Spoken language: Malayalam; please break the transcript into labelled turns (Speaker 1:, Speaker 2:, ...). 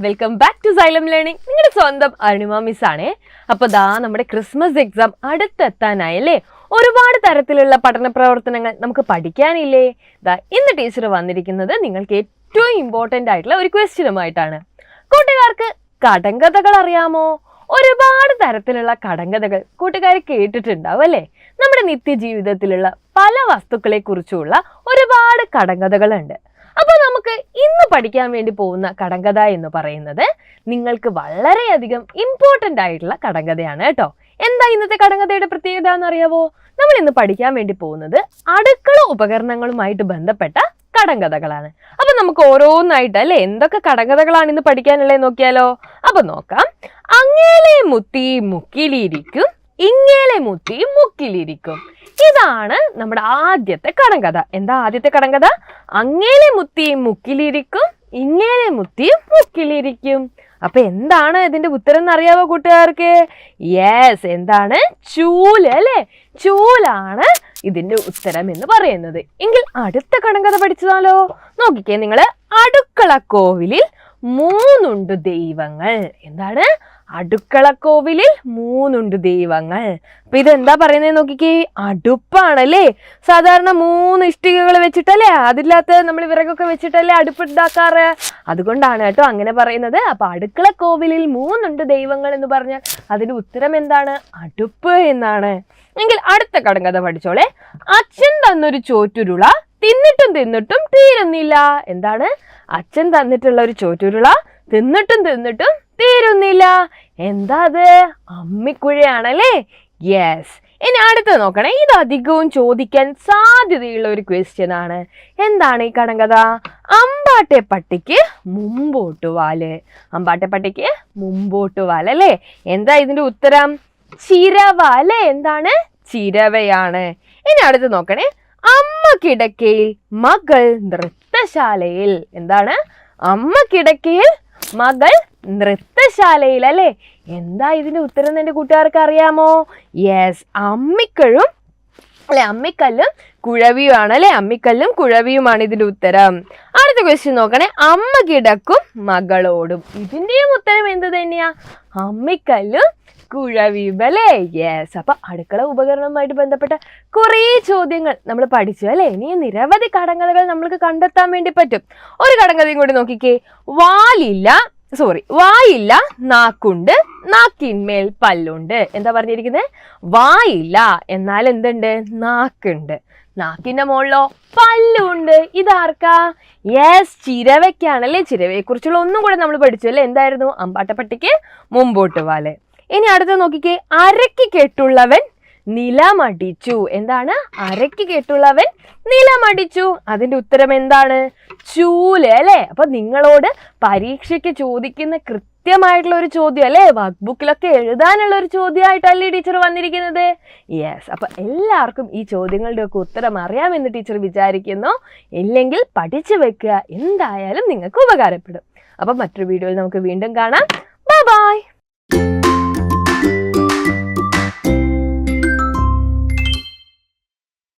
Speaker 1: Welcome back to Xylem Learning. നിങ്ങളുടെ സ്വന്തം അരുണിമ മിസ് ആണേ. അപ്പോൾ ദാ നമ്മുടെ ക്രിസ്മസ് എക്സാം അടുത്തെത്താനായല്ലേ. ഒരുപാട് തരത്തിലുള്ള പഠന പ്രവർത്തനങ്ങൾ നമുക്ക് പഠിക്കാനില്ലേ. ദാ ഇന്ന് ടീച്ചർ വന്നിരിക്കുന്നത് നിങ്ങൾക്ക് ഏറ്റവും ഇമ്പോർട്ടൻ്റ് ആയിട്ടുള്ള ഒരു ക്വസ്റ്റ്യനുമായിട്ടാണ്. കൂട്ടുകാർക്ക് കടങ്കഥകൾ അറിയാമോ? ഒരുപാട് തരത്തിലുള്ള കടങ്കഥകൾ കൂട്ടുകാർ കേട്ടിട്ടുണ്ടാവും അല്ലേ. നമ്മുടെ നിത്യജീവിതത്തിലുള്ള പല വസ്തുക്കളെ കുറിച്ചുള്ള ഒരുപാട് കടങ്കഥകളുണ്ട്. അപ്പോൾ നമുക്ക് ഇന്ന് പഠിക്കാൻ വേണ്ടി പോകുന്ന കടങ്കഥ എന്ന് പറയുന്നത് നിങ്ങൾക്ക് വളരെയധികം ഇമ്പോർട്ടൻ്റ് ആയിട്ടുള്ള കടങ്കഥയാണ് കേട്ടോ. എന്താ ഇന്നത്തെ കടങ്കഥയുടെ പ്രത്യേകത എന്നറിയാവോ? നമ്മൾ ഇന്ന് പഠിക്കാൻ വേണ്ടി പോകുന്നത് അടുക്കള ഉപകരണങ്ങളുമായിട്ട് ബന്ധപ്പെട്ട കടങ്കഥകളാണ്. അപ്പൊ നമുക്ക് ഓരോന്നായിട്ട് അല്ലെ എന്തൊക്കെ കടങ്കഥകളാണ് ഇന്ന് പഠിക്കാനുള്ളത് നോക്കിയാലോ. അപ്പൊ നോക്കാം. അങ്ങേലെ മുത്തി മുക്കിലിരിക്കും, ഇങ്ങേലെ മുത്തി മുക്കിലിരിക്കും. ഇതാണ് നമ്മുടെ ആദ്യത്തെ കടങ്കഥ. എന്താ ആദ്യത്തെ കടങ്കഥ? അങ്ങേലെ മുത്തി മുക്കിലിരിക്കും, ഇങ്ങേലെ മുത്തി മുക്കിലിരിക്കും. അപ്പൊ എന്താണ് ഇതിന്റെ ഉത്തരം എന്നറിയാവോ കൂട്ടുകാർക്ക്? യെസ്, എന്താണ്? ചൂല് അല്ലെ. ചൂലാണ് ഇതിന്റെ ഉത്തരം എന്ന് പറയുന്നത്. എങ്കിൽ അടുത്ത കടങ്കഥ പഠിച്ചതാലോ. നോക്കിക്കേ നിങ്ങള്. അടുക്കള കോവിലിൽ മൂന്നുണ്ട് ദൈവങ്ങൾ. എന്താണ്? അടുക്കള കോവിലിൽ മൂന്നുണ്ട് ദൈവങ്ങൾ. അപ്പൊ ഇതെന്താ പറയുന്നത് നോക്കിക്കേ. അടുപ്പാണല്ലേ. സാധാരണ 3 ഇഷ്ടികകൾ വെച്ചിട്ടല്ലേ, അതില്ലാത്ത നമ്മൾ വിറകൊക്കെ വെച്ചിട്ടല്ലേ അടുപ്പ് ഉണ്ടാക്കാറ്. അതുകൊണ്ടാണ് കേട്ടോ അങ്ങനെ പറയുന്നത്. അപ്പൊ അടുക്കള കോവിലിൽ മൂന്നുണ്ട് ദൈവങ്ങൾ എന്ന് പറഞ്ഞാൽ അതിന്റെ ഉത്തരം എന്താണ്? അടുപ്പ് എന്നാണ്. എങ്കിൽ അടുത്ത കടങ്കഥ പഠിച്ചോളെ. അച്ഛൻ തന്നൊരു ചോറ്റുരുള തിന്നിട്ടും തിന്നിട്ടും തീരുന്നില്ല. എന്താണ്? അച്ഛൻ തന്നിട്ടുള്ള ഒരു ചോറ്റുരുള തിന്നിട്ടും തിന്നിട്ടും തീരുന്നില്ല. എന്താ അത്? അമ്മിക്കുഴയാണല്ലേ. യെസ്. ഇനി അടുത്ത് നോക്കണേ. ഇത് അധികവും ചോദിക്കാൻ സാധ്യതയുള്ള ഒരു ക്വസ്റ്റ്യൻ ആണ്. എന്താണ് ഈ കടങ്കഥ? അമ്പാട്ടെ പട്ടിക്ക് മുമ്പോട്ട് വാല്. അമ്പാട്ടെ പട്ടിക്ക് മുമ്പോട്ട് വാല് അല്ലേ. എന്താ ഇതിന്റെ ഉത്തരം? ചിരവ അല്ലേ. എന്താണ്? ചിരവയാണ്. ഇനി അടുത്ത് നോക്കണേ. അമ്മ കിടക്കയിൽ മകൾ നൃത്തശാലയിൽ. എന്താണ്? അമ്മ കിടക്കയിൽ മകൾ നൃത്തശാലയിൽ അല്ലേ. എന്താ ഇതിന്റെ ഉത്തരം എന്റെ കൂട്ടുകാർക്ക് അറിയാമോ? യെസ്, അമ്മിക്കഴും അല്ലെ. അമ്മിക്കല്ലും കുഴവിയുമാണ് അല്ലെ. അമ്മിക്കല്ലും കുഴവിയുമാണ് ഇതിന്റെ ഉത്തരം. അടുത്ത ക്വസ്റ്റ്യൻ നോക്കണേ. അമ്മ കിടക്കും മകളോടും. ഇതിന്റെയും ഉത്തരം എന്ത് തന്നെയാ? അമ്മിക്കല്ലും കുഴവിയും അല്ലേ. യെസ്. അപ്പൊ അടുക്കള ഉപകരണവുമായിട്ട് ബന്ധപ്പെട്ട കുറേ ചോദ്യങ്ങൾ നമ്മൾ പഠിച്ചു അല്ലെ. ഇനി നിരവധി കടങ്കഥകൾ നമ്മൾക്ക് കണ്ടെത്താൻ വേണ്ടി പറ്റും. ഒരു കടങ്കഥയും കൂടി നോക്കിക്കേ. വായില്ല നാക്കുണ്ട്, നാക്കിന്മേൽ പല്ലുണ്ട്. എന്താ പറഞ്ഞിരിക്കുന്നത്? വായില്ല, എന്നാൽ എന്തുണ്ട്? നാക്കുണ്ട്. നാക്കിന്റെ മുകളിലോ പല്ലുണ്ട്. ഇതാർക്കാ? യെസ്, ചിരവയ്ക്കാണല്ലേ. ചിരവയെ കുറിച്ചുള്ള ഒന്നും കൂടെ നമ്മൾ പഠിച്ചു അല്ലേ. എന്തായിരുന്നു? അമ്പാട്ടപ്പട്ടിക്ക് മുമ്പോട്ട് വാല്. ഇനി അടുത്ത് നോക്കിക്കേ. അരയ്ക്ക് കെട്ടുള്ളവൻ നിലമടിച്ചു. എന്താണ്? അരയ്ക്ക് കെട്ടുള്ളവൻ നിലമടിച്ചു. അതിന്റെ ഉത്തരം എന്താണ്? ചൂല് അല്ലെ. അപ്പൊ നിങ്ങളോട് പരീക്ഷയ്ക്ക് ചോദിക്കുന്ന കൃത്യമായിട്ടുള്ള ഒരു ചോദ്യം അല്ലെ, വർക്ക് ബുക്കിലൊക്കെ എഴുതാനുള്ള ഒരു ചോദ്യമായിട്ടല്ലേ ടീച്ചർ വന്നിരിക്കുന്നത്. യെസ്. അപ്പൊ എല്ലാവർക്കും ഈ ചോദ്യങ്ങളുടെ ഒക്കെ ഉത്തരം അറിയാമെന്ന് ടീച്ചർ വിചാരിക്കുന്നു. ഇല്ലെങ്കിൽ പഠിച്ചു വെക്കുക, എന്തായാലും നിങ്ങൾക്ക് ഉപകാരപ്പെടും. അപ്പൊ മറ്റൊരു വീഡിയോയിൽ നമുക്ക് വീണ്ടും കാണാം.